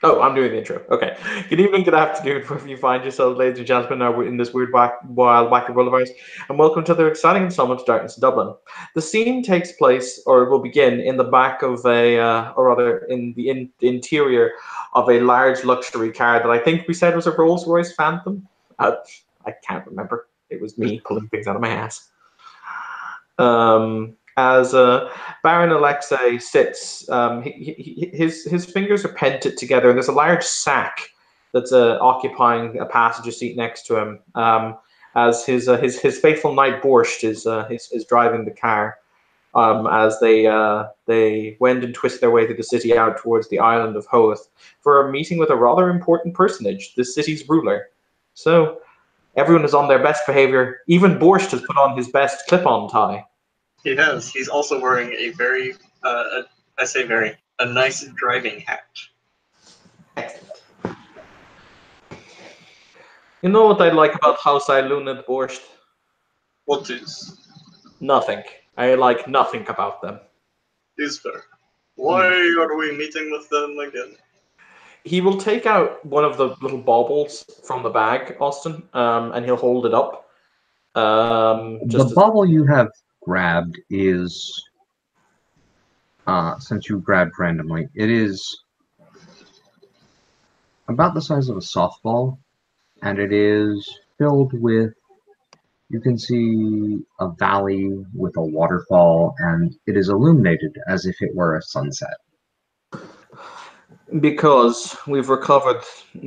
Oh, I'm doing the intro. Okay. Good evening, good afternoon, wherever you find yourselves, ladies and gentlemen, are in this weird, wild, wacky world of ours, and welcome to the exciting installment of Darkness in Dublin. The scene takes place, or will begin, in the back of or rather, in the interior of a large luxury car that I think we said was a Rolls-Royce Phantom. I can't remember. It was me pulling things out of my ass. As Baron Alexei sits, his fingers are pented together, and there's a large sack that's occupying a passenger seat next to him. As his faithful knight Borscht is driving the car. As they wend and twist their way through the city out towards the island of Hoth for a meeting with a rather important personage, the city's ruler. So everyone is on their best behavior. Even Borscht has put on his best clip-on tie. He has. He's also wearing a very, a nice driving hat. Excellent. You know what I like about House Ailun and Borscht? What is? Nothing. I like nothing about them. Is fair. Why are we meeting with them again? He will take out one of the little baubles from the bag, Austin, and he'll hold it up. The bauble you have grabbed is, since you grabbed randomly, it is about the size of a softball, and it is filled with, you can see a valley with a waterfall, and it is illuminated as if it were a sunset. Because we've recovered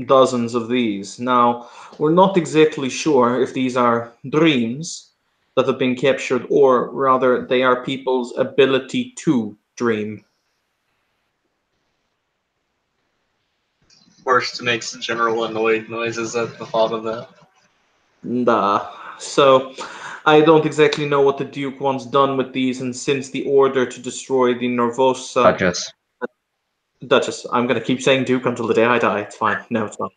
dozens of these. Now, we're not exactly sure if these are dreams that have been captured, or rather, they are people's ability to dream. Borscht makes general annoyed noises at the thought of that. So, I don't exactly know what the Duke wants done with these, and since the order to destroy the Nervosa... Duchess. I'm going to keep saying Duke until the day I die. It's fine. No, it's not.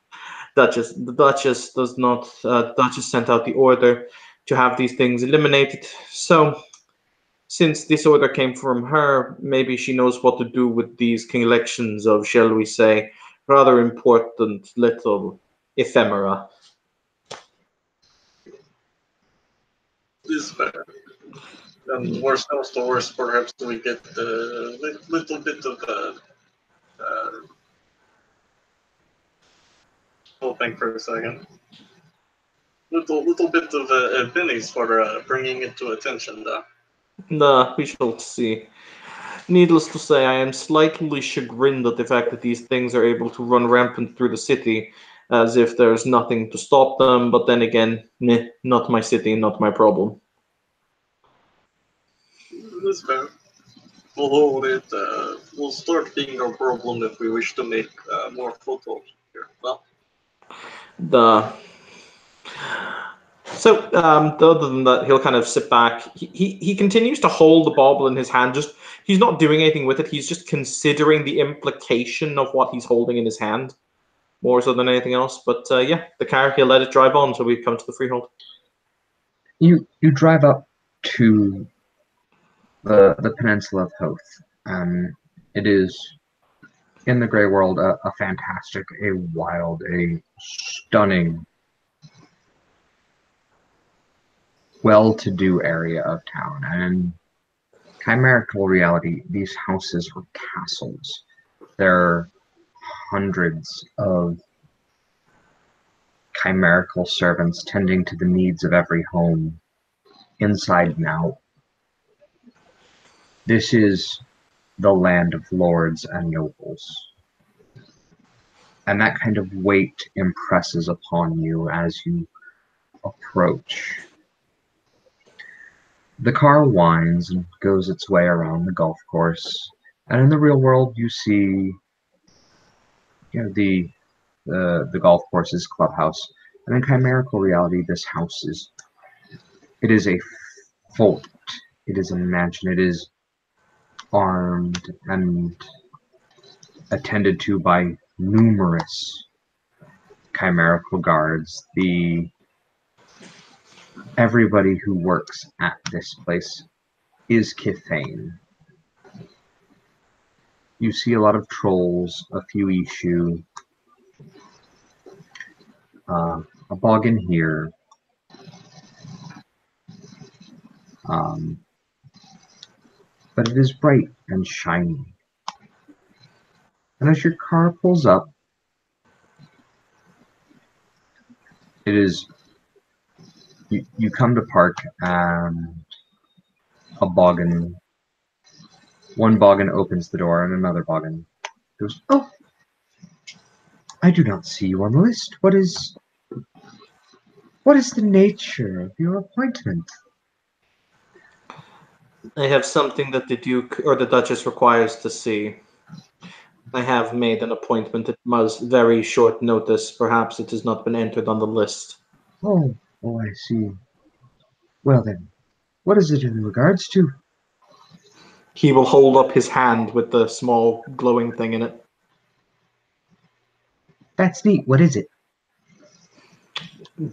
Duchess. The Duchess does not... Duchess sent out the order to have these things eliminated. So, since this order came from her, maybe she knows what to do with these collections of, shall we say, rather important little ephemera. Is fair. And worst comes to worst, perhaps we get a little bit of hold think for a second. Little bit of pennies for bringing it to attention, though. We shall see. Needless to say, I am slightly chagrined at the fact that these things are able to run rampant through the city, as if there's nothing to stop them, but then again, not my city, not my problem. That's fair. Although it will start being our problem if we wish to make more photos here. Well. So, other than that, he'll kind of sit back. He continues to hold the bauble in his hand. He's not doing anything with it. He's just considering the implication of what he's holding in his hand, more so than anything else. But yeah, the car, he'll let it drive on until we come to the freehold. You drive up to the peninsula of Hoth. It is, in the Grey World, a fantastic, a wild, a stunning, well-to-do area of town. And in chimerical reality, these houses are castles. There are hundreds of chimerical servants tending to the needs of every home, inside and out. This is the land of lords and nobles. And that kind of weight impresses upon you as you approach. The car winds and goes its way around the golf course, and in the real world you see, the golf course's clubhouse, and in chimerical reality this house is a fort, it is a mansion, it is armed and attended to by numerous chimerical guards. Everybody who works at this place is Kithane. You see a lot of trolls, a few Ishu, a boggin here. But it is bright and shiny. And as your car pulls up, it is you come to park and a boggin. One boggin opens the door and another boggin goes, "Oh, I do not see you on the list. What is the nature of your appointment?" I have something that the Duke or the Duchess requires to see. I have made an appointment. It was very short notice. Perhaps it has not been entered on the list. Oh, I see. Well then, what is it in regards to? He will hold up his hand with the small glowing thing in it. That's neat. What is it?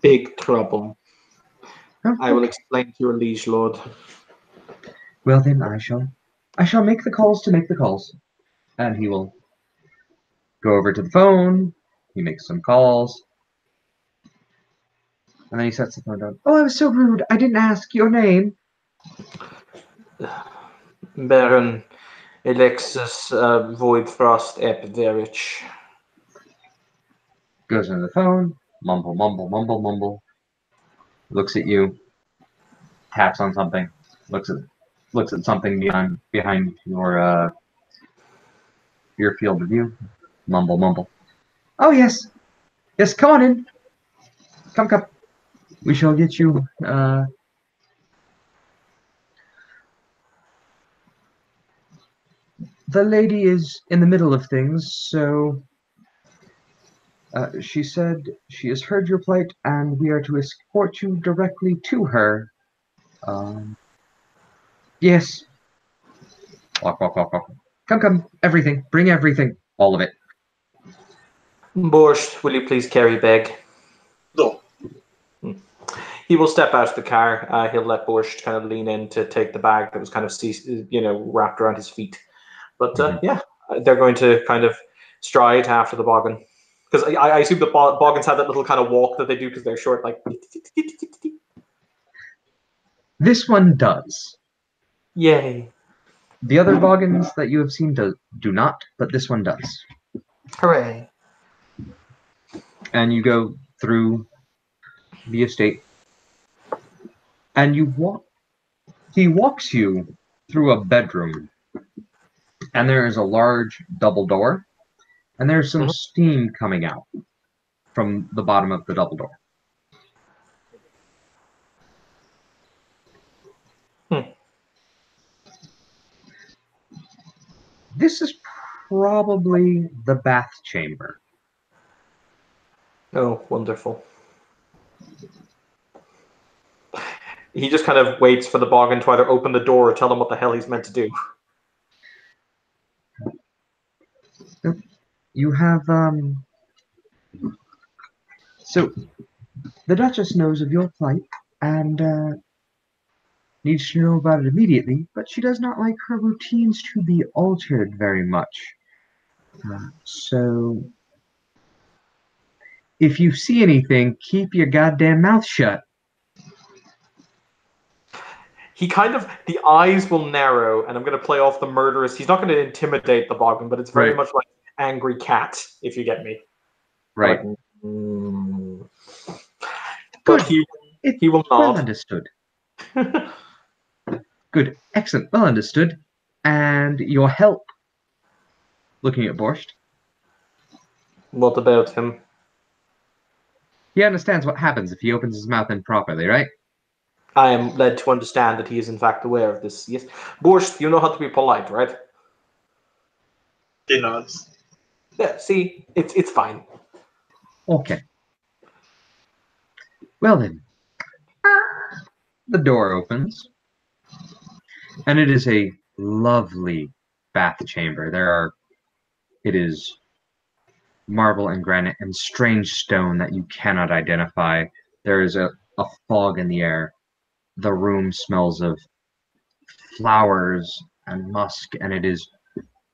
Big trouble. Oh, I will okay. explain to your liege lord. Well then, I shall make the calls to make the calls. And he will go over to the phone. He makes some calls. And then he sets the phone down. Oh, I was so rude. I didn't ask your name. Baron Alexis Voidfrost Epverich. Goes into the phone. Mumble, mumble, mumble, mumble. Looks at you. Taps on something. Looks at something behind your field of view. Mumble, mumble. Oh yes, yes. Come on in. Come. We shall get you. The lady is in the middle of things, so she said she has heard your plight, and we are to escort you directly to her. Yes. Walk, walk, walk, walk. Come. Everything. Bring everything. All of it. Borscht, will you please carry bag? No. He will step out of the car. He'll let Borscht kind of lean in to take the bag that was kind of, wrapped around his feet. But yeah, they're going to kind of stride after the boggin. Because I assume the boggins have that little kind of walk that they do because they're short, like. This one does. Yay. The other boggins that you have seen do not, but this one does. Hooray. And you go through the estate, and you walk. He walks you through a bedroom, and there is a large double door, and there's some steam coming out from the bottom of the double door. This is probably the bath chamber. Oh, wonderful. He just kind of waits for the boggin to either open the door or tell him what the hell he's meant to do. You have, so the Duchess knows of your plight and needs to know about it immediately, but she does not like her routines to be altered very much. So if you see anything, keep your goddamn mouth shut. He kind of, the eyes will narrow, and I'm going to play off the murderous. He's not going to intimidate the boggin, but it's very much like angry cat, if you get me. Right. Like, Good. But he will nod. Well understood. Good. Excellent. Well understood. And your help. Looking at Borscht. What about him? He understands what happens if he opens his mouth improperly, right? I am led to understand that he is in fact aware of this. Yes. Borscht, you know how to be polite, right? He nods. Yeah, see, it's fine. Okay. Well then. The door opens. And it is a lovely bath chamber. It is marble and granite and strange stone that you cannot identify. There is a fog in the air. The room smells of flowers and musk, and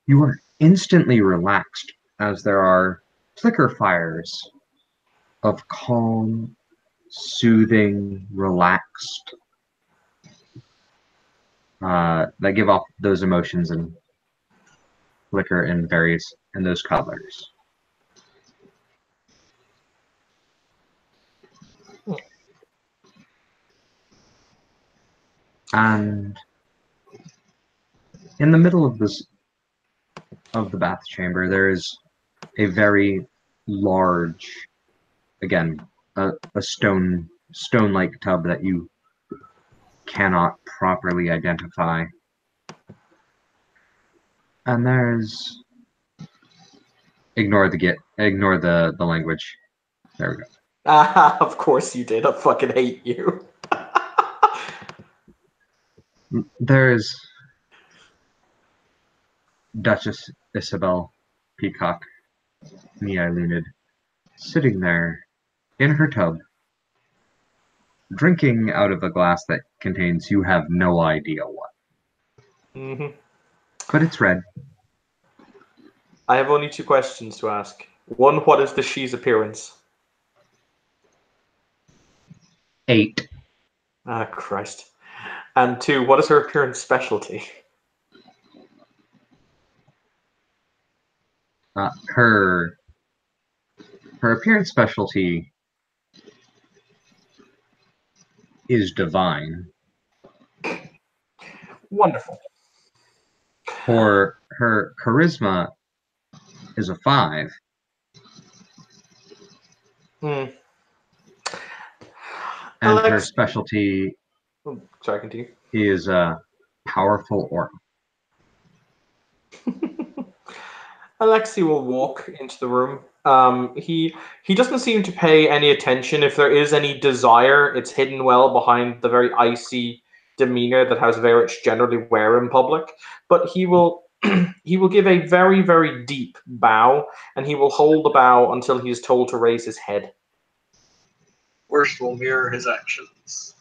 you are instantly relaxed as there are flicker fires of calm, soothing, relaxed, that give off those emotions and flicker in those colors. And in the middle of the bath chamber, there is a very large, again, a stone-like tub that you cannot properly identify. And there's ignore the language. There we go. Ah, of course you did. I fucking hate you. There's Duchess Isabel Peacock Lunid sitting there in her tub, drinking out of a glass that contains you have no idea what. Mm-hmm. But it's red. I have only 2 questions to ask. One, what is the she's appearance? 8. Ah, Christ. And 2, what is her appearance specialty? Her appearance specialty is divine. Wonderful. For her charisma is a 5. Hmm. And her Alex, specialty sorry, continue. is a powerful aura. Alexi will walk into the room. He doesn't seem to pay any attention. If there is any desire, it's hidden well behind the very icy demeanor that House Verich generally wear in public. But he will he will give a very, very deep bow, and he will hold the bow until he is told to raise his head. Worst will mirror his actions.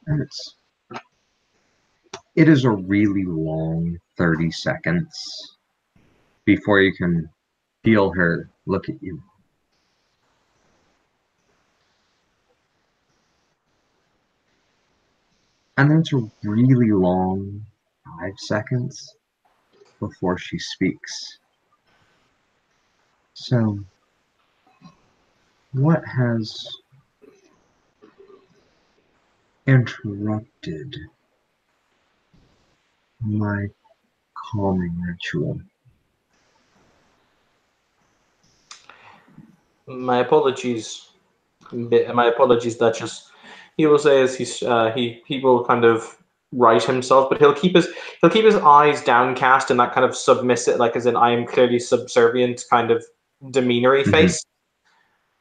And it is a really long 30 seconds before you can feel her look at you. And then it's a really long 5 seconds before she speaks. So, what has interrupted my calming ritual? My apologies. My apologies, Duchess. He will say as he will kind of right himself, but he'll keep his eyes downcast in that kind of submissive, like as in I am clearly subservient kind of demeanory face.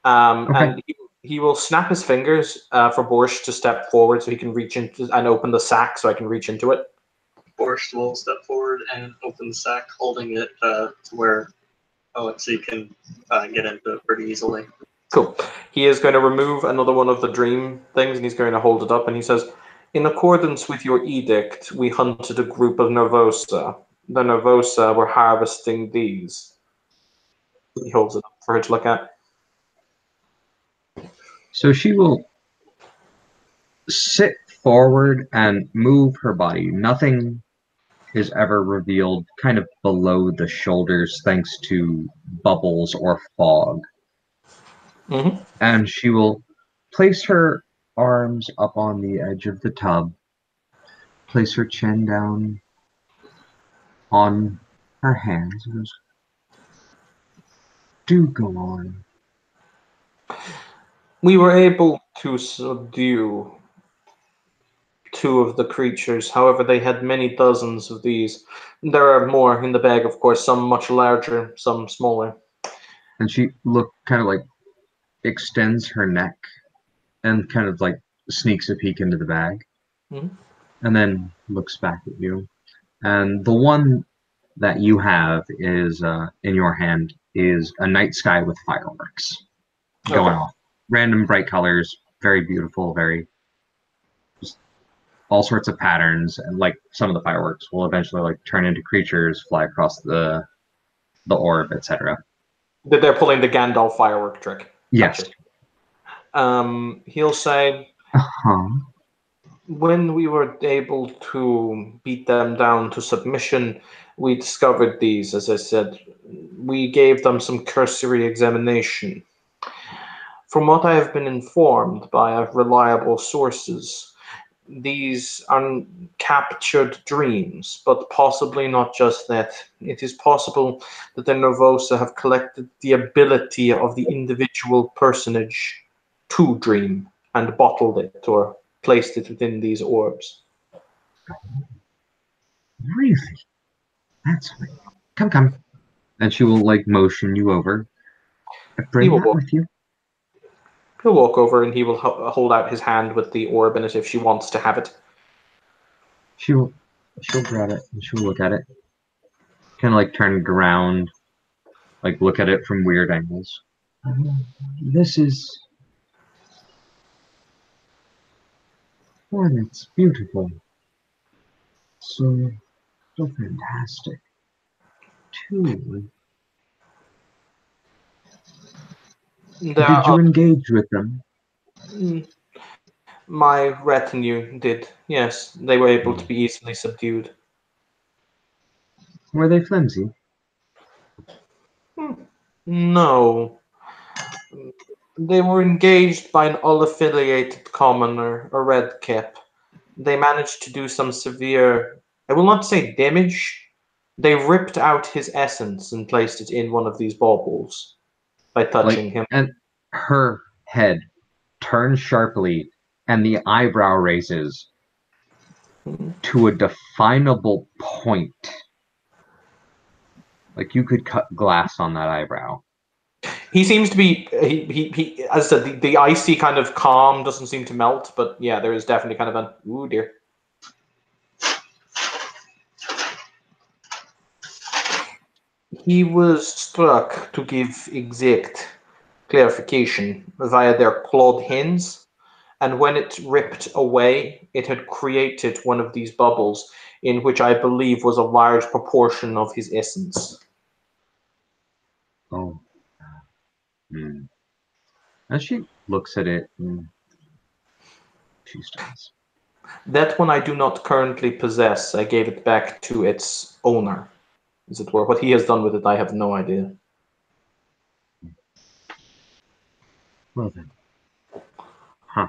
Okay. And he will snap his fingers for Borscht to step forward so he can reach into and open the sack so I can reach into it. Borscht will step forward and open the sack, holding it to where Alexei can get into it pretty easily. Cool. He is going to remove another one of the dream things, and he's going to hold it up, and he says, "In accordance with your edict, we hunted a group of Nervosa. The Nervosa were harvesting these." He holds it up for her to look at. So she will sit forward and move her body. Nothing is ever revealed kind of below the shoulders thanks to bubbles or fog. Mm-hmm. And she will place her arms up on the edge of the tub, place her chin down on her hands, and goes, "Do go on." We were able to subdue 2 of the creatures. However, they had many dozens of these. There are more in the bag, of course, some much larger, some smaller. And she kind of like extends her neck and kind of like sneaks a peek into the bag. Mm-hmm. And then looks back at you. And the one that you have is in your hand is a night sky with fireworks going off. Random bright colors, very beautiful, very all sorts of patterns, and like some of the fireworks will eventually like turn into creatures, fly across the orb, etc. They're pulling the Gandalf firework trick. Yes. Gotcha. He'll say, Uh-huh. when we were able to beat them down to submission, we discovered these, as I said. We gave them some cursory examination. From what I have been informed by reliable sources, these are captured dreams, but possibly not just that. It is possible that the Nervosa have collected the ability of the individual personage to dream and bottled it or placed it within these orbs. Really? That's weird. Come. And she will like motion you over. Bring that with you. He'll walk over and he will hold out his hand with the orb in it if she wants to have it. She'll grab it and she'll look at it. Kind of like turn it around, like look at it from weird angles. This is... Oh, it's beautiful. So fantastic. Too. Did you engage with them? My retinue did, yes. They were able to be easily subdued. Were they flimsy? No. They were engaged by an unaffiliated commoner, a red cap. They managed to do some severe, I will not say damage. They ripped out his essence and placed it in one of these baubles by touching him. And her head turns sharply and the eyebrow raises to a definable point. Like you could cut glass on that eyebrow. He seems to be, he as I said, the icy kind of calm doesn't seem to melt, but yeah, there is definitely kind of an, ooh dear. He was struck, to give exact clarification, via their clawed hands, and when it ripped away, it had created one of these bubbles, in which I believe was a large proportion of his essence. Oh. As she looks at it, she stops. That one I do not currently possess. I gave it back to its owner, as it were. What he has done with it, I have no idea. Well then. Huh.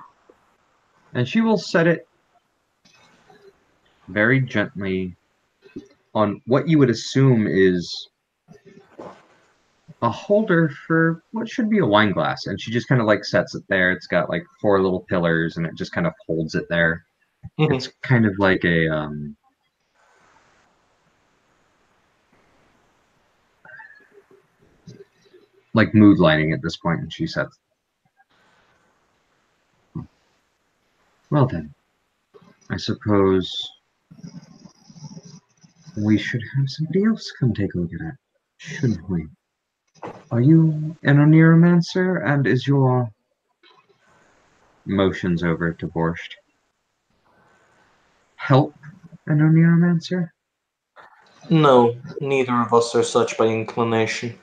And she will set it very gently on what you would assume is a holder for what should be a wine glass. And she just kind of like sets it there. It's got like 4 little pillars and it just kind of holds it there. Mm-hmm. It's kind of like a like mood lighting at this point, and she says, well then, I suppose we should have somebody else come take a look at it, shouldn't we? Are you an Oneiromancer, and is your motions over to Borscht help an Oneiromancer? No, neither of us are such by inclination.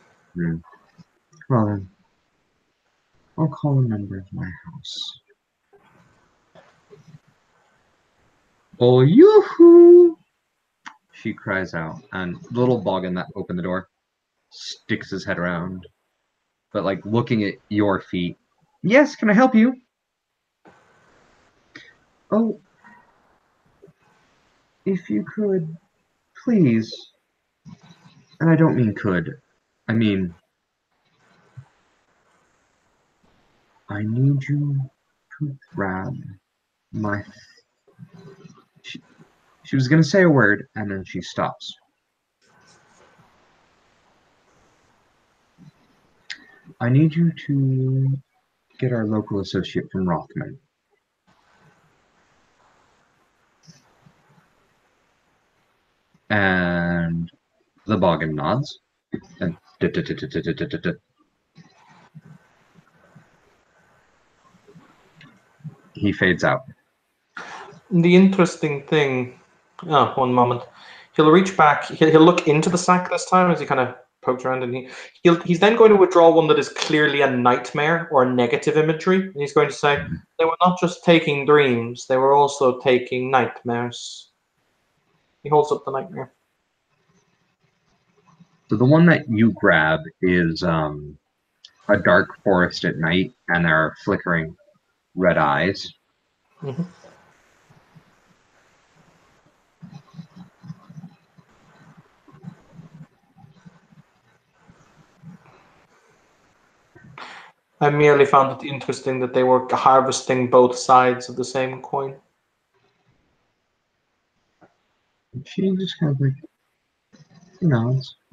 Well then, I'll call a member of my house. Oh, yoo-hoo! She cries out, and little Boggin that opened the door sticks his head around, but like looking at your feet. Yes, can I help you? Oh, if you could, please. And I don't mean could. I mean, I need you to grab my... She was going to say a word, and then she stops. I need you to get our local associate from Rothman. And the Boggin nods. And he fades out. The interesting thing. Oh, one moment. He'll reach back. He'll look into the sack this time as he kind of pokes around, and he's then going to withdraw one that is clearly a nightmare or a negative imagery, and he's going to say, "They were not just taking dreams; they were also taking nightmares." He holds up the nightmare. So the one that you grab is a dark forest at night, and there are flickering red eyes. Mm-hmm. I merely found it interesting that they were harvesting both sides of the same coin. She just kind of like,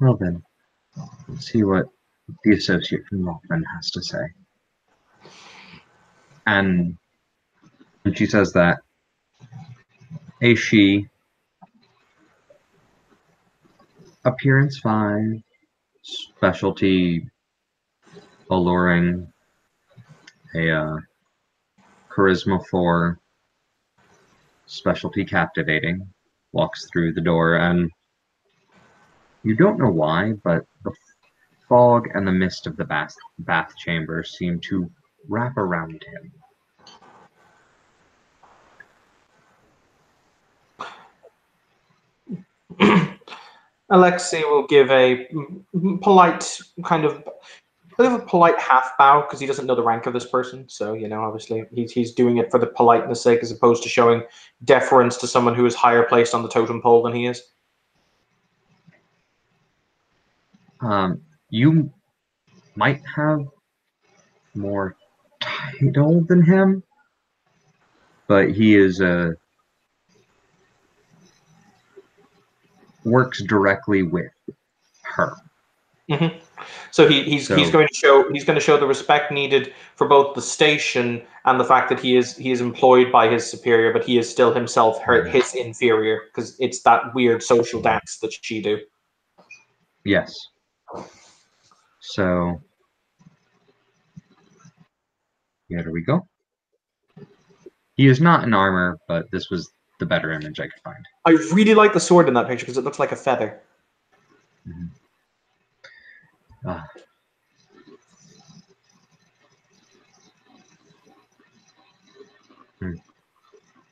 well then, let's see what the associate from Rothman has to say. And when she says that, a she, appearance 5, specialty alluring, a charisma 4, specialty captivating, walks through the door, and you don't know why, but the fog and the mist of the bath chamber seem to wrap around him. Alexei will give a polite he'll give a polite half bow because he doesn't know the rank of this person. So obviously he's doing it for the politeness sake as opposed to showing deference to someone who is higher placed on the totem pole than he is. You might have more title than him, but he is works directly with her. Mm-hmm. So he's going to show the respect needed for both the station and the fact that he is employed by his superior, but he is still himself his inferior because it's that weird social dance that she do. Yes. So here we go. He is not in armor, but this was the better image I could find. I really like the sword in that picture because it looks like a feather. Mm-hmm.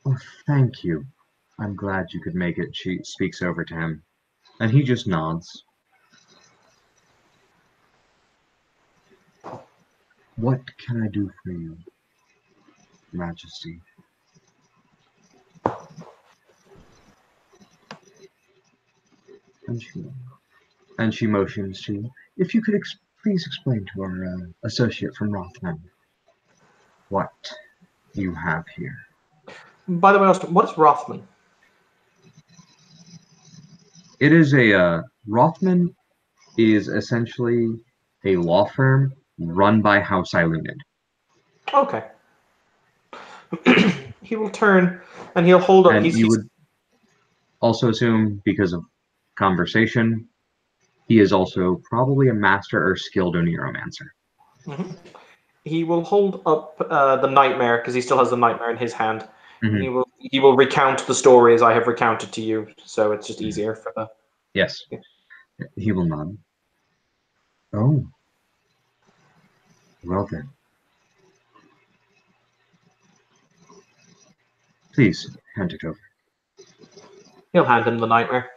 Oh, thank you. I'm glad you could make it. She speaks over to him, and he just nods. What can I do for you, Majesty? And she motions to you. If you could please explain to our associate from Rothman what you have here. By the way, Austin, what is Rothman? It is Rothman is essentially a law firm run by House Ilunid. Okay. He will turn and he'll hold up. And you would also assume, because of conversation, he is also probably a master or skilled Oniromancer. Mm-hmm. He will hold up the nightmare because he still has the nightmare in his hand. Mm-hmm. And he will recount the story as I have recounted to you, so it's just easier for the. Yes. Yeah. He will nod. Oh. Well then. Please, hand it over. He'll hand him the nightmare.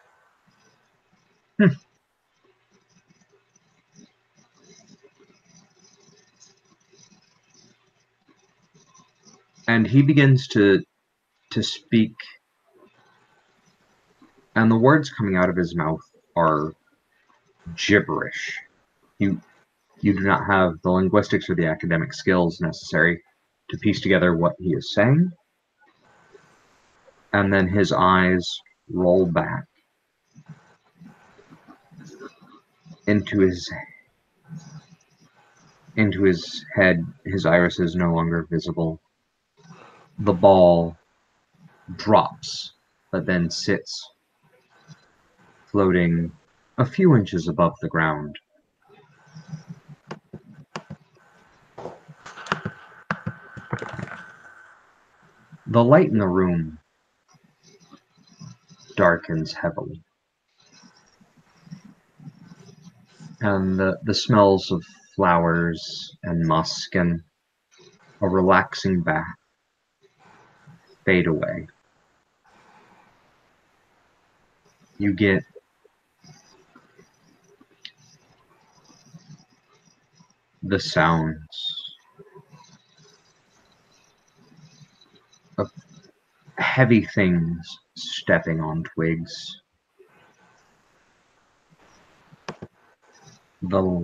And he begins to speak, and the words coming out of his mouth are gibberish. You do not have the linguistics or the academic skills necessary to piece together what he is saying. And then his eyes roll back into his head. His iris is no longer visible. The ball drops, but then sits floating a few inches above the ground. The light in the room darkens heavily. And the smells of flowers and musk and a relaxing bath fade away. You get the sounds of heavy things stepping on twigs. The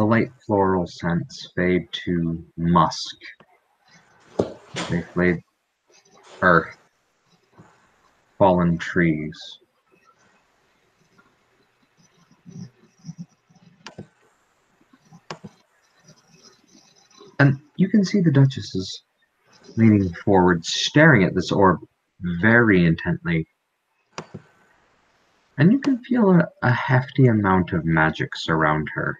light floral scents fade to musk. They fade earth, fallen trees. And you can see the Duchesses leaning forward, staring at this orb very intently. And you can feel a hefty amount of magic surround her.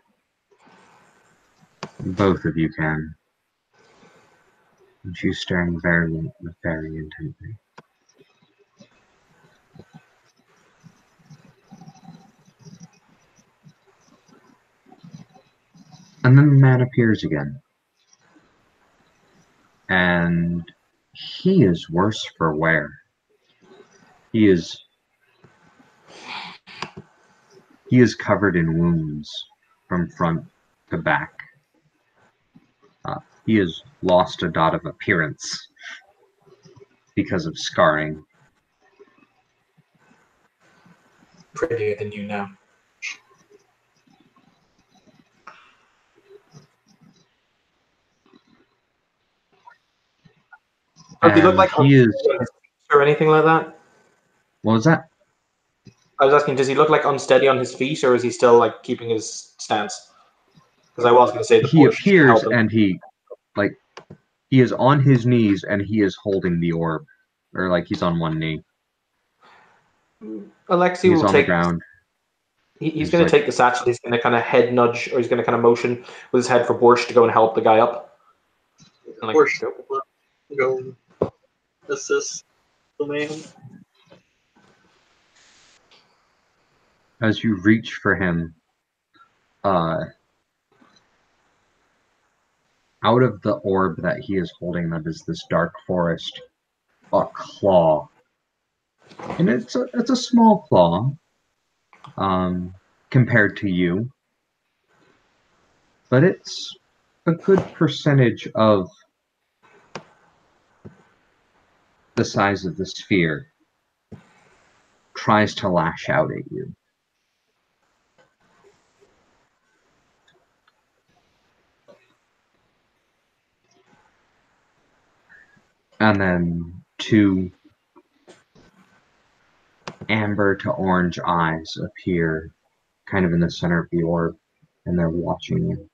Both of you can. And she's staring very, very intently. And then the man appears again. And he is worse for wear. He is covered in wounds from front to back. He has lost a dot of appearance because of scarring. Prettier than you now. Does he look like or anything like that? What was that? I was asking, does he look like unsteady on his feet, or is he still like keeping his stance? Because I was going to say he appears and he is on his knees and he is holding the orb, or like he's on one knee. Alexei will on take the ground. He's going to take the satchel. He's going to kind of head nudge, or he's going to kind of motion with his head for Borsch to go and help the guy up. And Borsch go assist the man. As you reach for him, out of the orb that he is holding, that is this dark forest, a claw, and it's a small claw, compared to you, but it's a good percentage of the size of the sphere. Tries to lash out at you. And then two amber to orange eyes appear kind of in the center of the orb, and they're watching you.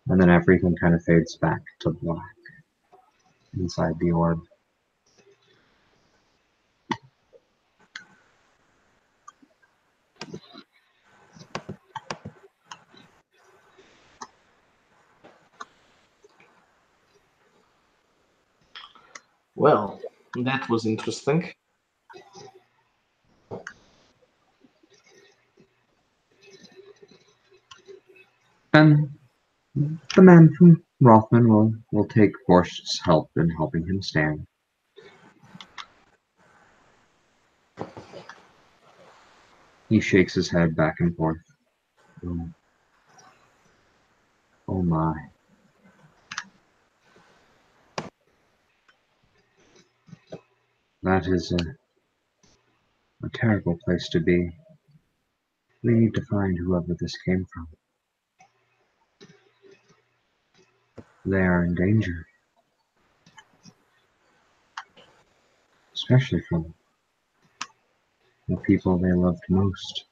And then everything kind of fades back to black inside the orb. Well, that was interesting. And the man from Rothman will take Borsch's help in helping him stand. He shakes his head back and forth. Oh my. That is a terrible place to be. We need to find whoever this came from. They are in danger. Especially from the people they loved most.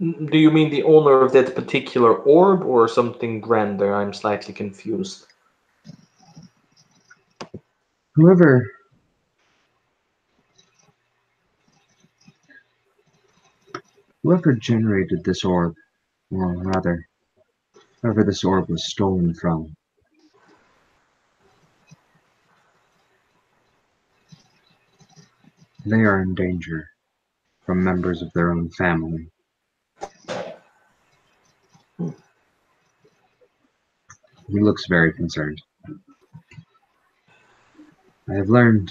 Do you mean the owner of that particular orb or something grander? I'm slightly confused. Whoever Whoever generated this orb, or rather, whoever this orb was stolen from, they are in danger from members of their own family. He looks very concerned. I have learned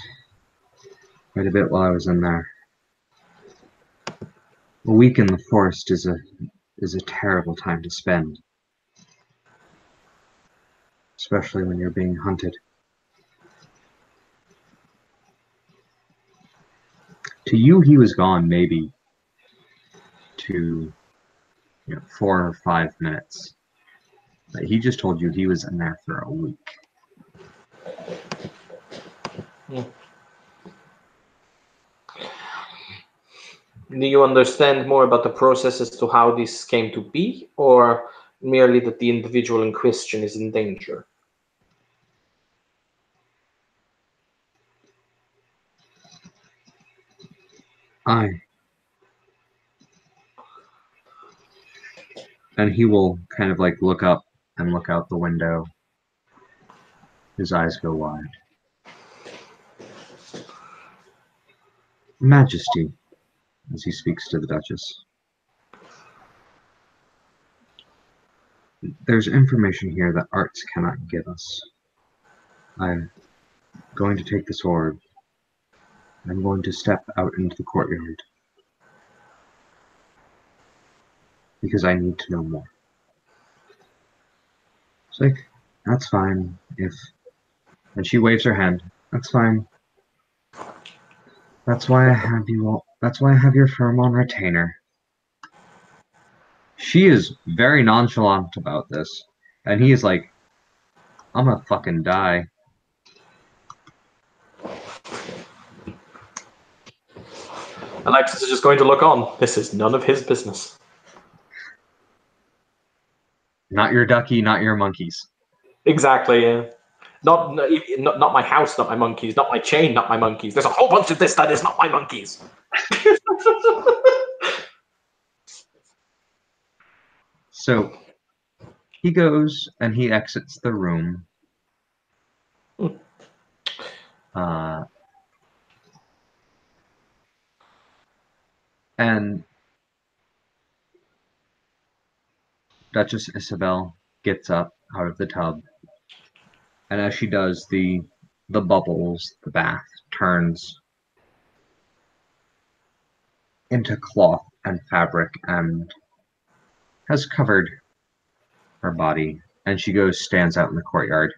quite a bit while I was in there. A week in the forest is a terrible time to spend, especially when you're being hunted. To you, he was gone maybe to 4 or 5 minutes. But he just told you he was in there for a week. Do you understand more about the process as to how this came to be, or merely that the individual in question is in danger? And he will kind of like look up and look out the window. His eyes go wide. Majesty, as he speaks to the Duchess. There's information here that arts cannot give us. I'm going to take this orb. I'm going to step out into the courtyard. Because I need to know more. It's like, that's fine, and she waves her hand. That's fine. That's why I have you all, that's why I have your firm on retainer. She is very nonchalant about this, and he is like, I'm gonna fucking die. Alexis is just going to look on. This is none of his business. Not your ducky, not your monkeys. Exactly, yeah. Not my house, not my monkeys. Not my chain, not my monkeys. There's a whole bunch of this that is not my monkeys. So he goes and he exits the room. And Duchess Isabel gets up out of the tub, and as she does, the bubbles, the bath, turns into cloth and fabric and has covered her body, and she stands out in the courtyard.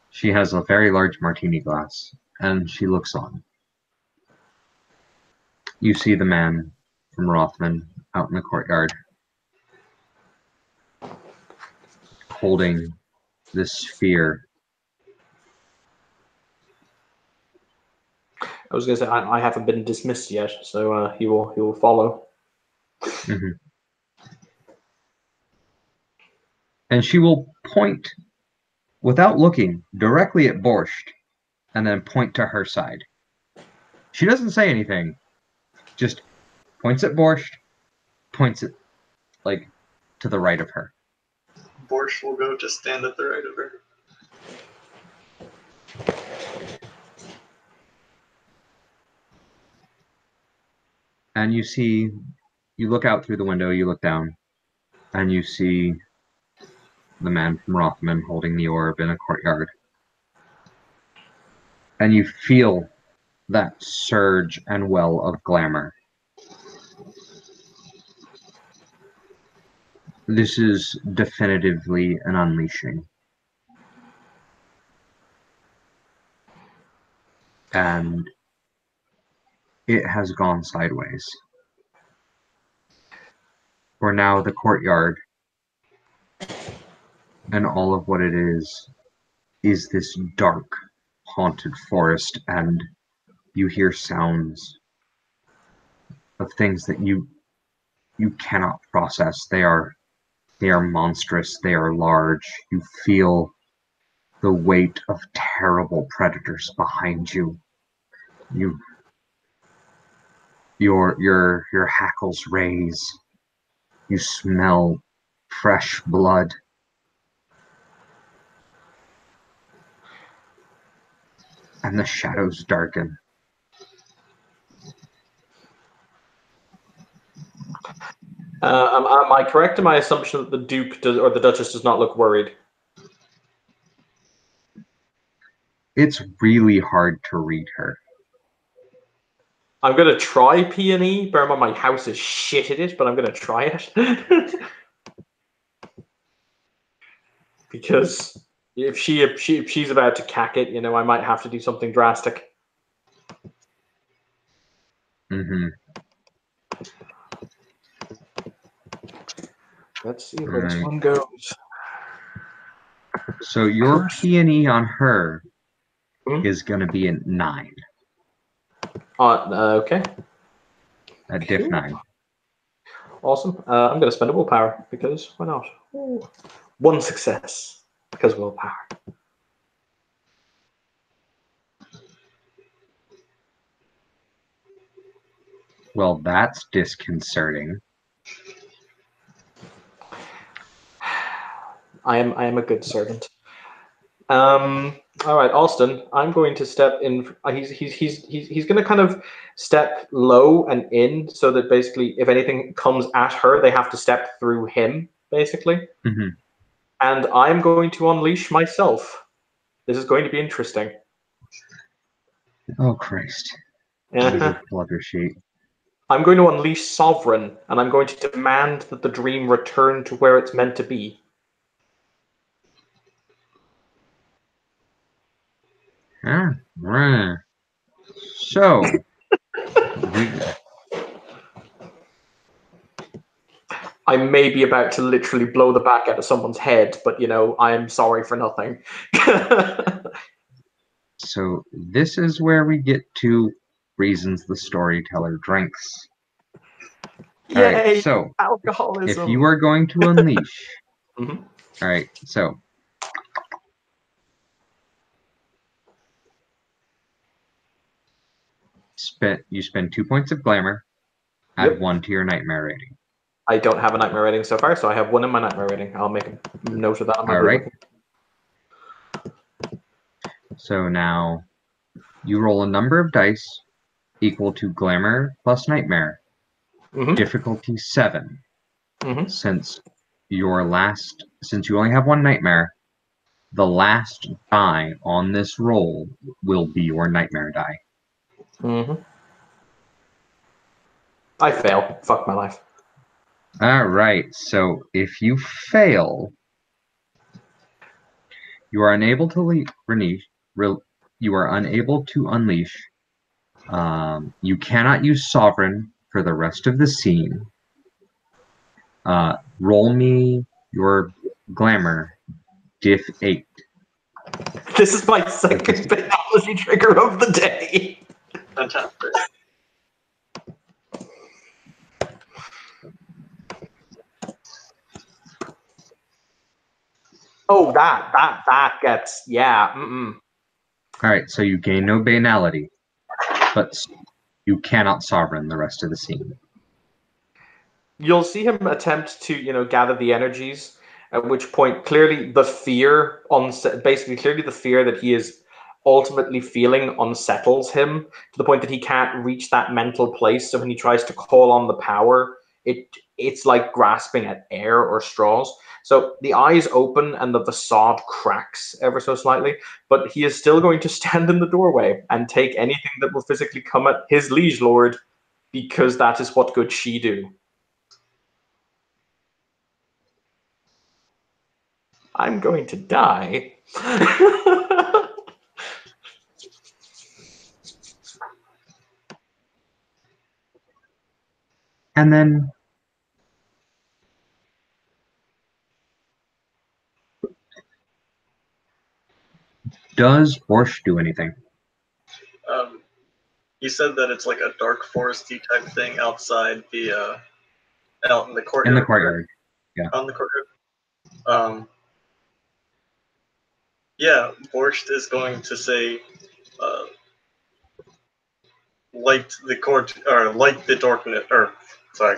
She has a very large martini glass, and she looks on. You see the man from Rothman out in the courtyard, holding this sphere. I was going to say I haven't been dismissed yet, so he will follow. Mm-hmm. And she will point, without looking, directly at Borscht, and then point to her side. She doesn't say anything, just points at Borscht, points it like to the right of her. Borscht will go to stand at the right of her. And you see, you look out through the window, you look down, and you see the man from Rothman holding the orb in a courtyard. And you feel that surge and well of glamour. This is definitively an unleashing. And it has gone sideways. For now, the courtyard and all of what it is this dark, haunted forest, and you hear sounds of things that you cannot process. They are monstrous, they are large. You feel the weight of terrible predators behind you. Your hackles raise. You smell fresh blood. And the shadows darken. Am I correct in my assumption that the Duke does, or the Duchess does not look worried? It's really hard to read her. I'm gonna try Peony. Bear in mind my house is shit at it, but I'm gonna try it. Because if she's about to cack it, I might have to do something drastic. Mm-hmm. Let's see where this one goes. So your peony on her Mhm. is going to be a 9. Okay. A diff 9. Awesome. I'm going to spend a willpower because why not? Ooh. 1 success because willpower. Well, that's disconcerting. I am a good servant. All right, Austin. I'm going to step in. He's going to kind of step low and in, so that basically, if anything comes at her, they have to step through him, basically. Mm-hmm. And I'm going to unleash myself. This is going to be interesting. Oh, Christ. Uh-huh. Pull up your sheet. I'm going to unleash Sovereign, and I'm going to demand that the dream return to where it's meant to be. So, I may be about to literally blow the back out of someone's head, but I am sorry for nothing. so this is where we get to reasons the storyteller drinks. Yay! All right, so Alcoholism. if you are going to unleash, Mhm. all right, so you spend 2 points of glamour, add Yep. 1 to your nightmare rating. I don't have a nightmare rating so far, so I have 1 in my nightmare rating. I'll make a note of that on my All blue right. book. So now you roll a number of dice equal to glamour plus nightmare, difficulty 7. Mhm. Since you only have 1 nightmare, the last die on this roll will be your nightmare die. Mhm. I fail. Fuck my life. All right. So if you fail, you are unable to unleash. You cannot use sovereign for the rest of the scene. Roll me your glamour, diff 8. This is my second technology trigger of the day. Fantastic. Oh, that gets Mm-mm. All right, so you gain no banality, but you cannot sovereign the rest of the scene. You'll see him attempt to gather the energies. At which point, clearly the fear that he is ultimately feeling unsettles him to the point that he can't reach that mental place. So when he tries to call on the power, it's like grasping at air or straws. So the eyes open and the facade cracks ever so slightly, but he is still going to stand in the doorway and take anything that will physically come at his liege lord, because that is what good she do. I'm going to die. And then does Borscht do anything? You said that it's like a dark foresty type thing outside the out in the courtyard. In the courtyard, yeah. On the courtyard. Yeah, Borscht is going to say, light the court or light the darkness, or sorry,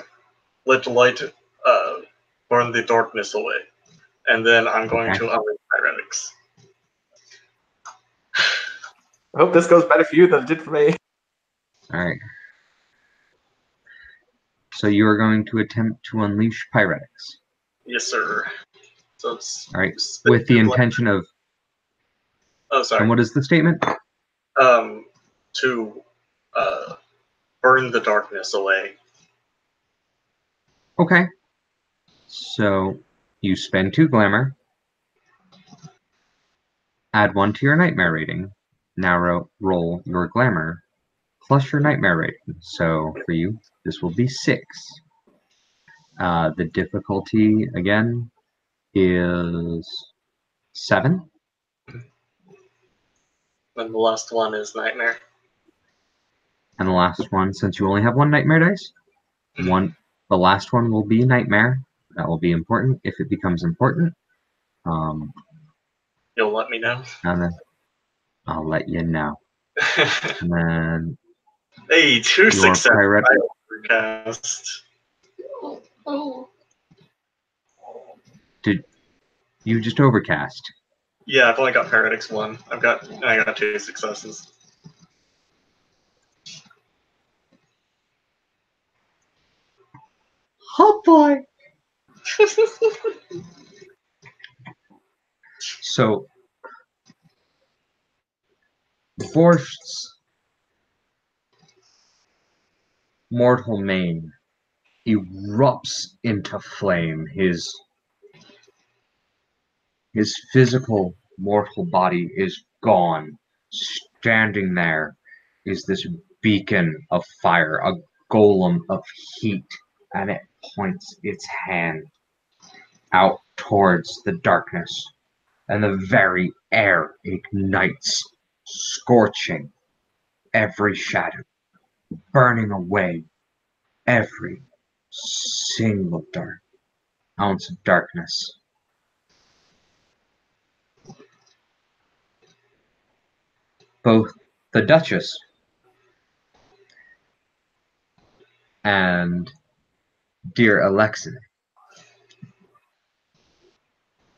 let the light burn the darkness away, and then I'm going to unleash pyretics. I hope this goes better for you than it did for me. All right. So you are going to attempt to unleash pyretics. Yes, sir. So it's all right, with the intention of. Oh, sorry. And what is the statement? To burn the darkness away. Okay. So you spend 2 glamour. Add 1 to your nightmare rating. Now roll your glamour plus your nightmare rating. So for you, this will be 6. The difficulty again is 7. And the last one is nightmare. And the last one, since you only have 1 nightmare dice, the last one will be nightmare. That will be important if it becomes important. You'll let me know. And then I'll let you know. And then hey, 2 successes. I overcast. Did you just overcast? Yeah, I've only got Pyretics 1. I got 2 successes. Oh boy! So, Vorst's mortal mane erupts into flame. His physical mortal body is gone. Standing there is this beacon of fire, a golem of heat, and it points its hand out towards the darkness, and the very air ignites, scorching every shadow, burning away every single ounce of darkness. Both the Duchess and dear Alexei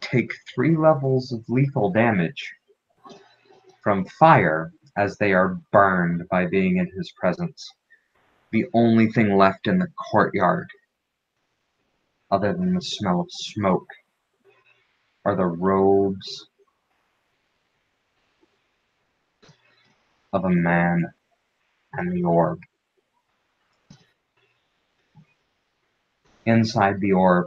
take 3 levels of lethal damage from fire as they are burned by being in his presence. The only thing left in the courtyard, other than the smell of smoke, are the robes of a man and the orb. Inside the orb,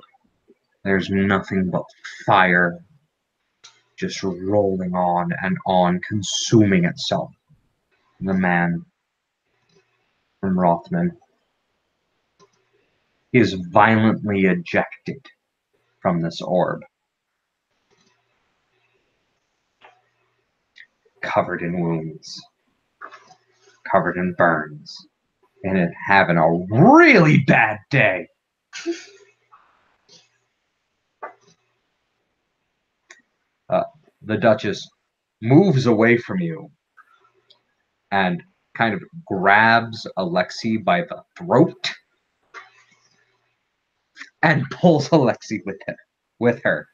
there's nothing but fire just rolling on, consuming itself. The man from Rothman is violently ejected from this orb, covered in wounds, covered in burns, and having a really bad day. The Duchess moves away from you and kind of grabs Alexei by the throat and pulls Alexei with her.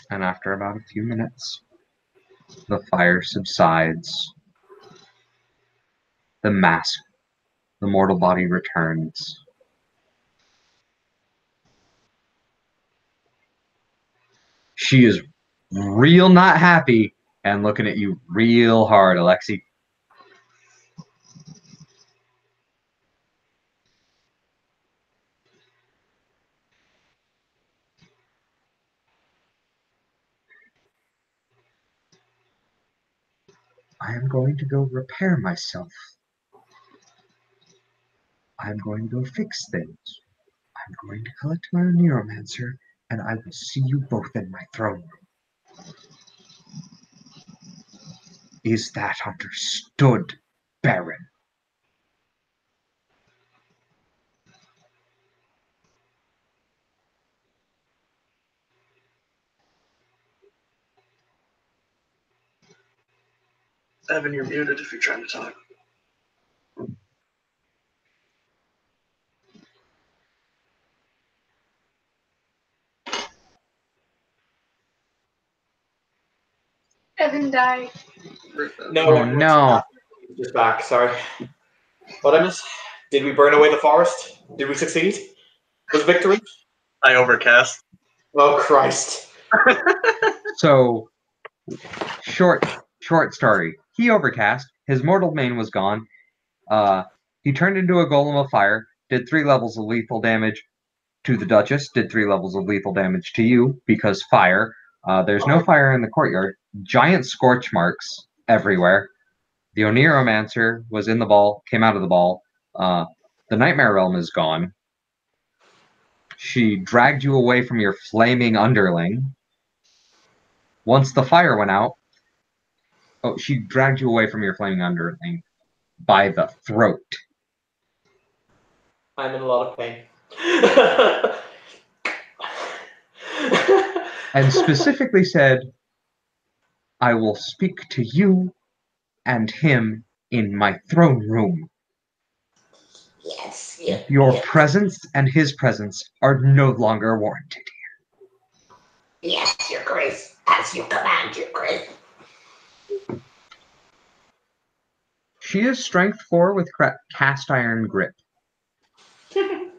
And after about a few minutes, the fire subsides. The mask, the mortal body returns. She is real not happy and looking at you real hard, Alexei. I am going to go repair myself. I'm going to go fix things. I'm going to collect my Neuromancer, and I will see you both in my throne room. Is that understood, Baron? Evan, you're muted if you're trying to talk. Evan died. No, Oh no! He's just back. Sorry. What I miss? Did we burn away the forest? Did we succeed? Was victory? I overcast. Oh Christ! So, short story. He overcast. His mortal mane was gone. He turned into a golem of fire. Did 3 levels of lethal damage to the Duchess. Did 3 levels of lethal damage to you because fire. There's no fire in the courtyard. Giant scorch marks everywhere. The Oniromancer was in the ball. Came out of the ball. The Nightmare Realm is gone. She dragged you away from your flaming underling. Once the fire went out, she dragged you away from your flaming underling by the throat. I'm in a lot of pain. And specifically said, I will speak to you and him in my throne room. Yes. Your presence and his presence are no longer warranted here. Yes, Your Grace. As you command, Your Grace. She is strength 4 with cast iron grip. I'm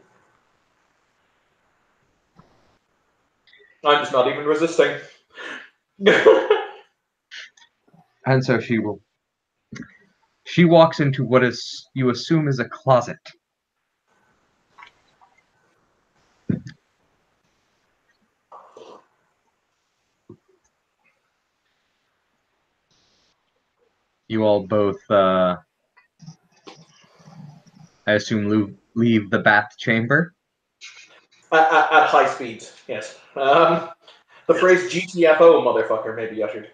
just not even resisting. And so she walks into what is you assume is a closet. You all both, I assume, leave the bath chamber. At high speed, yes. The phrase GTFO, motherfucker, may be uttered.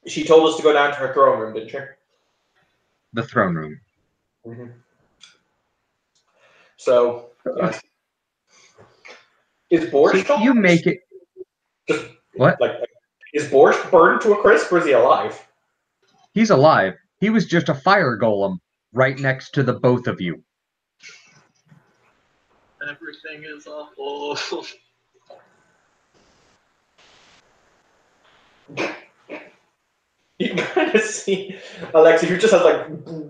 She told us to go down to her throne room, didn't she? The throne room. Mm-hmm. So, yes. Is Borscht So you make it. just What? Is Borscht burned to a crisp, or is he alive? He's alive. He was just a fire golem right next to the both of you. Everything is awful. You kind of see Alexei, who just has like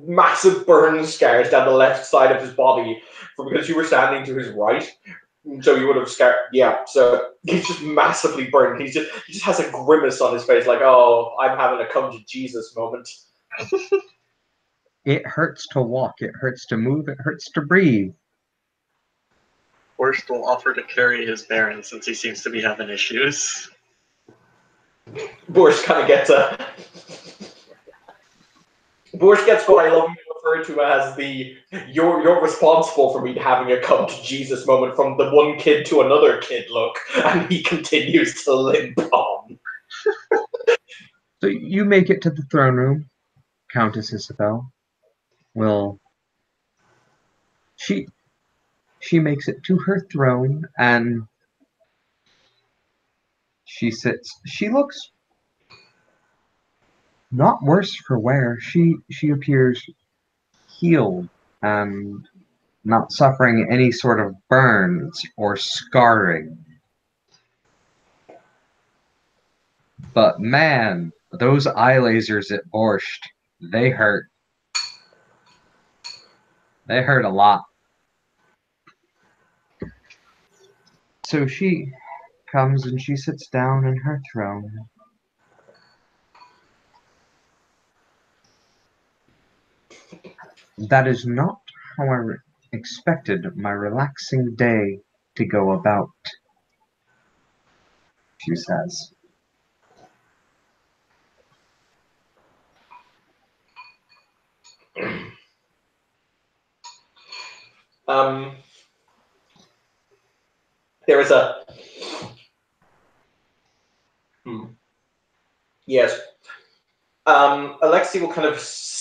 massive burn scars down the left side of his body because you were standing to his right. So you would have scared, yeah. So he's just massively burned. He just has a grimace on his face, like, "Oh, I'm having a come to Jesus moment." It hurts to walk. It hurts to move. It hurts to breathe. Borscht will offer to carry his Baron since he seems to be having issues. Borscht kind of gets Borscht gets what I love you refer to as the you're responsible for me having a come to Jesus moment from the one kid to another kid look, and he continues to limp on. So you make it to the throne room. Countess Isabel will. She makes it to her throne and she sits. She looks not worse for wear. She appears healed and not suffering any sort of burns or scarring. But man, those eye lasers at Borscht, they hurt. They hurt a lot. So she comes and she sits down in her throne. That is not how I expected my relaxing day to go about, she says. There is a yes. Alexei will kind of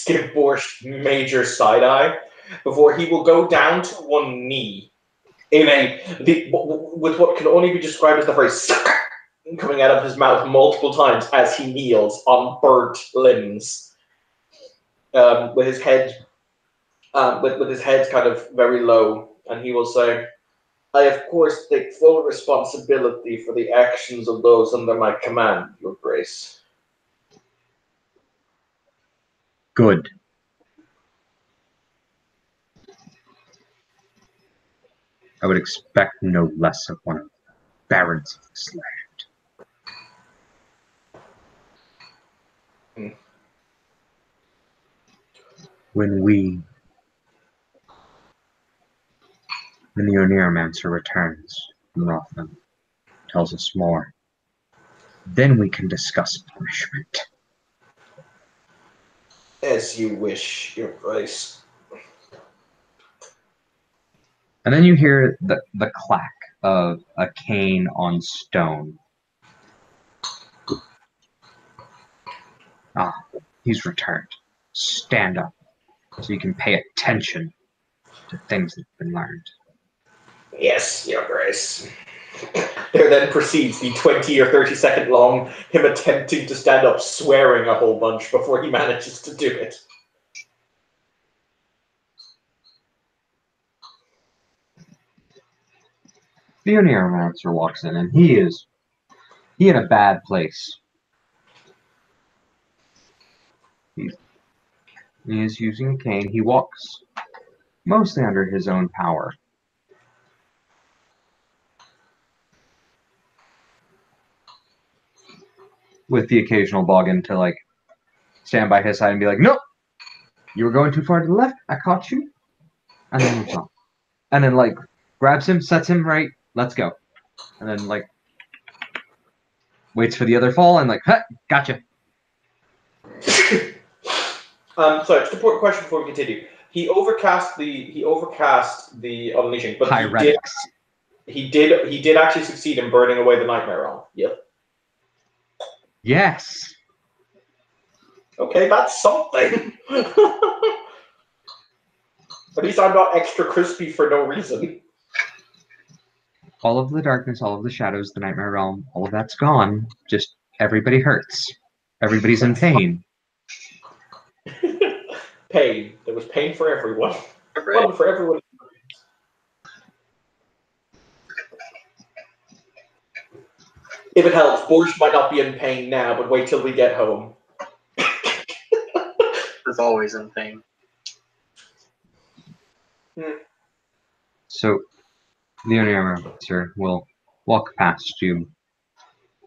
give Borscht major side eye before he will go down to one knee in with what can only be described as the phrase "sucker" coming out of his mouth multiple times as he kneels on burnt limbs, with his head with his head kind of very low, and he will say, "I of course take full responsibility for the actions of those under my command, Your Grace." Good. I would expect no less of one of the barons of this land. When the Oneiromancer returns from Rothman, tells us more, then we can discuss punishment. As you wish, Your Grace. And then you hear the clack of a cane on stone. Ah, he's returned. Stand up so you can pay attention to things that have been learned. Yes, Your Grace. There then proceeds the 20 or 30-second long him attempting to stand up, swearing a whole bunch before he manages to do it. The Oneiromancer walks in, and he in a bad place. He is using a cane. He walks mostly under his own power. With the occasional Boggin to like stand by his side and be like, "Nope, you were going too far to the left. I caught you," and then moves on. And then like grabs him, sets him right. Let's go. And then like waits for the other fall and like, "Huh, gotcha." Sorry, just a important question before we continue. He overcast the unleashing, but Pyretics. he did actually succeed in burning away the nightmare realm. Yep. Yes. Okay, that's something. At least I'm not extra crispy for no reason. All of the darkness, all of the shadows, the nightmare realm, all of that's gone. Just everybody hurts. Everybody's in pain. Pain. There was pain for everyone. Fun for everyone. If it helps, Borsch might not be in pain now, but wait till we get home. Is always in pain. So the Oneiromancer will walk past you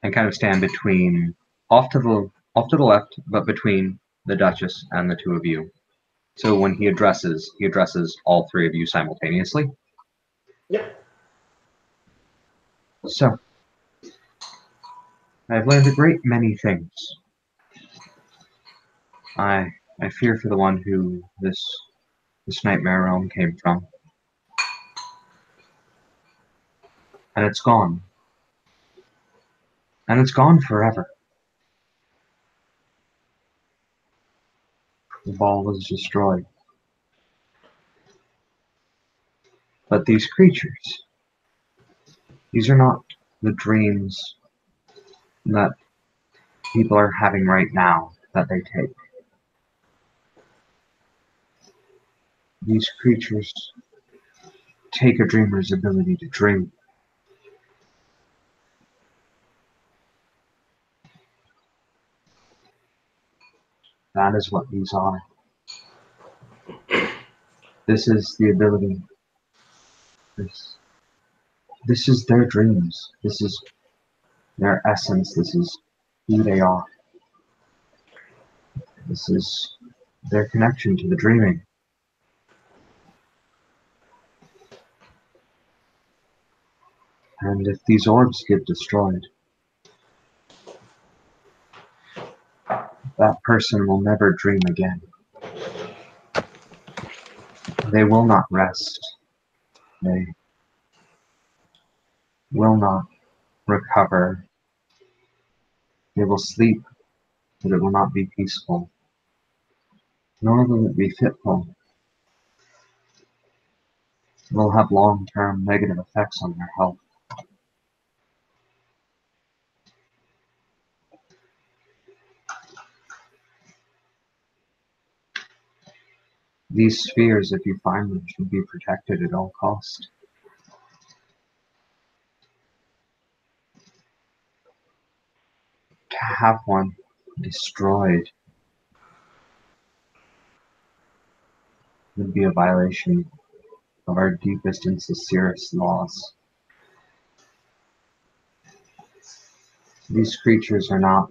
and kind of stand between, off to the left, but between the Duchess and the two of you. So when he addresses all three of you simultaneously. Yep. So I've learned a great many things. I fear for the one who this nightmare realm came from. And it's gone. And it's gone forever. The ball was destroyed. But these creatures, these are not the dreams that people are having right now that they take. These creatures take a dreamer's ability to dream. That is what these are. This is the ability. This is their dreams. This is their essence. This is who they are. This is their connection to the dreaming. And if these orbs get destroyed, that person will never dream again. They will not rest. They will not recover. They will sleep, but it will not be peaceful, nor will it be fitful. It will have long-term negative effects on their health. These spheres, if you find them, should be protected at all cost. To have one destroyed would be a violation of our deepest and sincerest laws. These creatures are not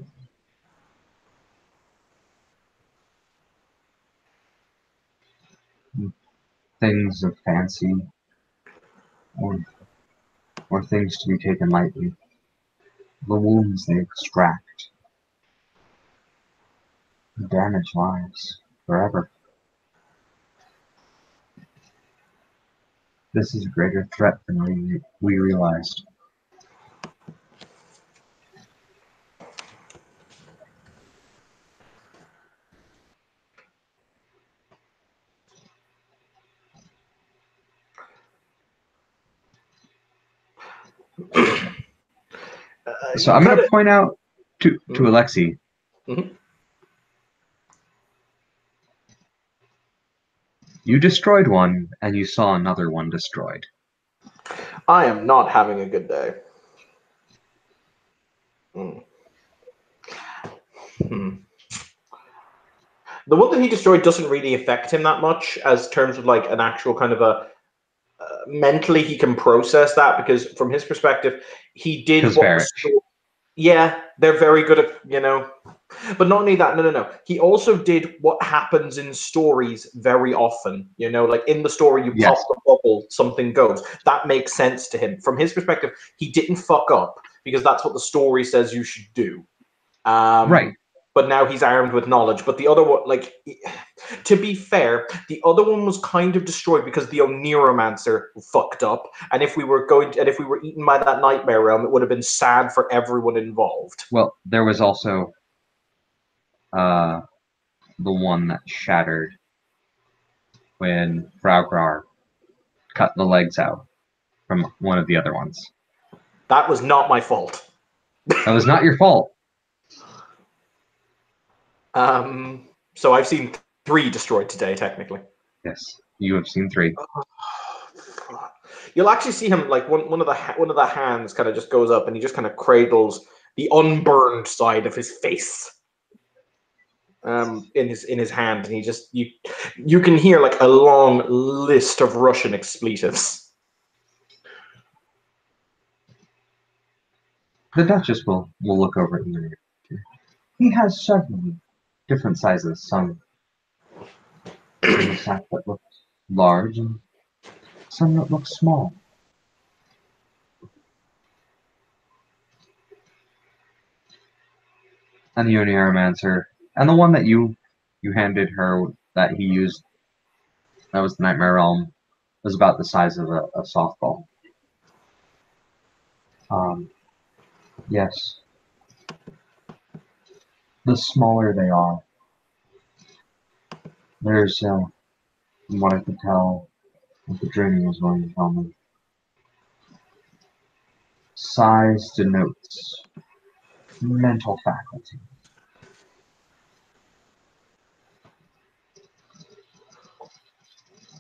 things of fancy or things to be taken lightly. The wounds they extract damage lives forever. This is a greater threat than we realized. So I'm going to point out to Alexi. Mm-hmm. You destroyed one, and you saw another one destroyed. I am not having a good day. The one that he destroyed doesn't really affect him that much as terms of like an actual kind of a mentally he can process that because from his perspective he did what was yeah, they're very good at, you know, but not only that, no. He also did what happens in stories very often, you know, like in the story, you pop the bubble, something goes. That makes sense to him. From his perspective, he didn't fuck up because that's what the story says you should do. Right. But now he's armed with knowledge. But the other one, like, to be fair, the other one was kind of destroyed because the Oniromancer fucked up. And if we were eaten by that nightmare realm, it would have been sad for everyone involved. Well, there was also the one that shattered when Fraugrar cut the legs out from one of the other ones. That was not my fault. That was not your fault. So I've seen 3 destroyed today, technically. Yes, you have seen 3. You'll actually see him like one of the hands kind of just goes up and he just kind of cradles the unburned side of his face in his hand, and he just you can hear like a long list of Russian expletives. The Duchess will look over at you. He has several different sizes. Some in the sack that look large and some that look small. And the Oniromancer, and the one that you handed her that he used, that was the Nightmare Realm, was about the size of a softball. Yes. The smaller they are, there's, from what I could tell, what the dreaming was going to tell me, size denotes mental faculty.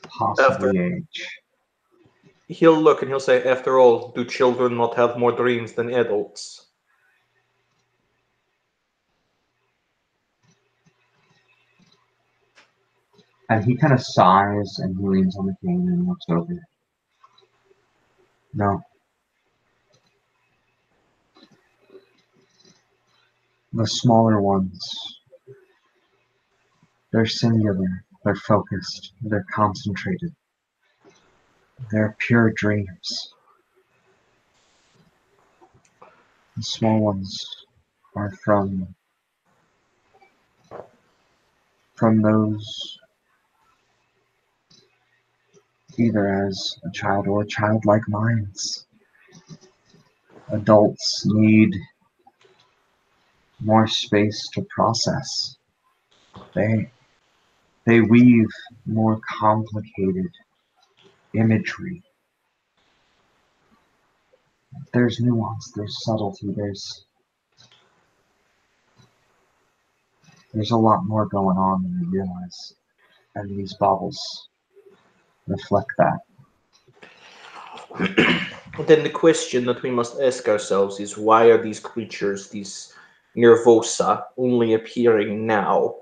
Possibly age. He'll look and he'll say, after all, do children not have more dreams than adults? And he kind of sighs and he leans on the cane and looks over. No. The smaller ones, they're singular, they're focused, they're concentrated. They're pure dreams. The small ones are from those either as a child or childlike minds. Adults need more space to process. They weave more complicated imagery. There's nuance, there's subtlety, there's a lot more going on than you realize. And these baubles reflect that. Then the question that we must ask ourselves is, why are these creatures, these Nervosa, only appearing now?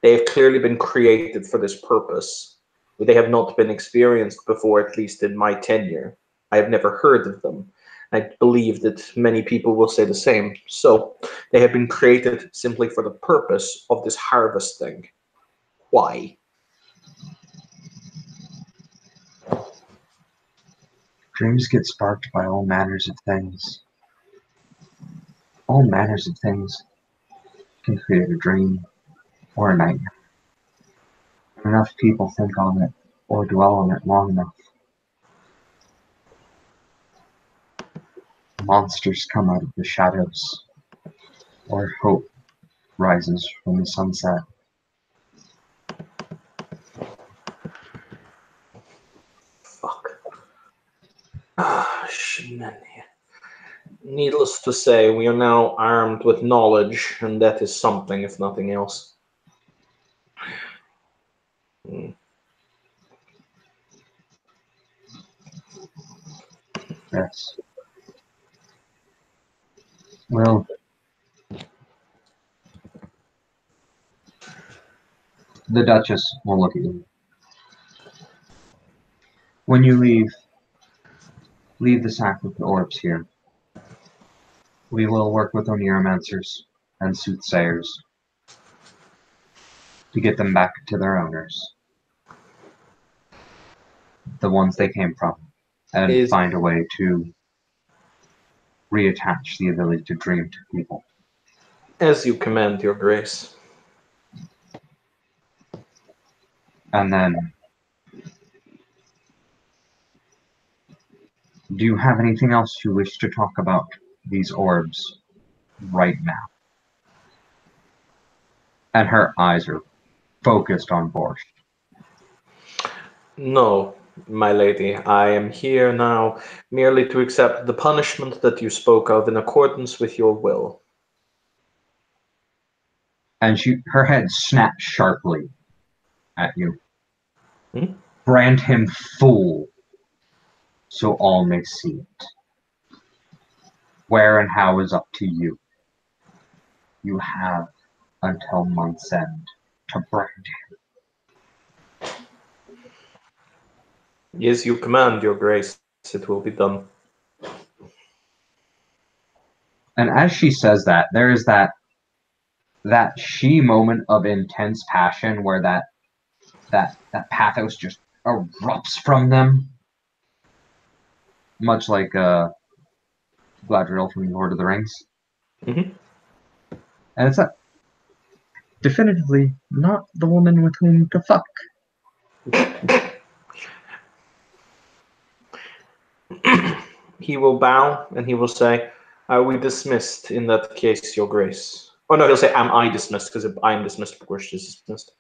They have clearly been created for this purpose. They have not been experienced before, at least in my tenure. I have never heard of them. I believe that many people will say the same. So they have been created simply for the purpose of this harvesting. Why? Dreams get sparked by all manners of things. All manners of things can create a dream or a nightmare. When enough people think on it or dwell on it long enough, monsters come out of the shadows, or hope rises from the sunset. Fuck. Shenanigans. Needless to say, we are now armed with knowledge, and that is something, if nothing else. Yes. Well, the Duchess will look at you. When you leave the sack with the orbs here. We will work with Oneiromancers and Soothsayers to get them back to their owners, the ones they came from, and find a way to reattach the ability to dream to people. As you command, Your Grace. And then, do you have anything else you wish to talk about these orbs right now? And her eyes are focused on Borscht. No, my lady. I am here now merely to accept the punishment that you spoke of in accordance with your will. And her head snaps sharply at you. Hmm? Brand him fool, so all may see it. Where and how is up to you. You have until month's end to brand him. Yes, you command, Your Grace. It will be done. And as she says that, there is that she moment of intense passion where that pathos just erupts from them, much like Galadriel from Lord of the Rings. Mm-hmm. And it's definitively not the woman with whom to fuck. He will bow and he will say, "Are we dismissed in that case, Your Grace?" Oh no, he'll say, "Am I dismissed?" Because if I am dismissed, Borscht is dismissed.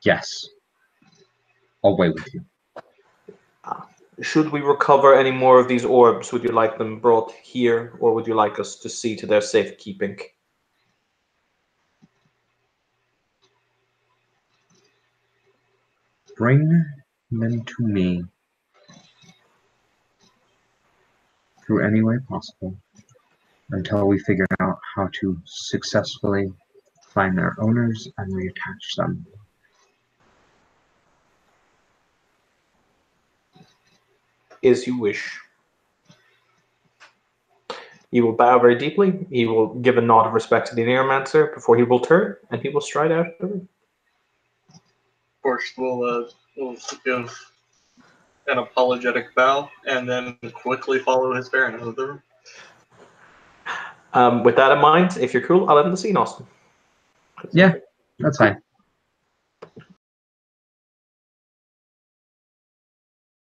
Yes. Away with you. Should we recover any more of these orbs, would you like them brought here, or would you like us to see to their safekeeping? Bring them to me through any way possible until we figure out how to successfully find their owners and reattach them. As you wish. He will bow very deeply. He will give a nod of respect to the Oneiromancer before he will turn, and he will stride out of the room. Borscht will give an apologetic bow and then quickly follow his Baron out of the room. With that in mind, if you're cool, I'll end the scene, Austin. Yeah, that's fine.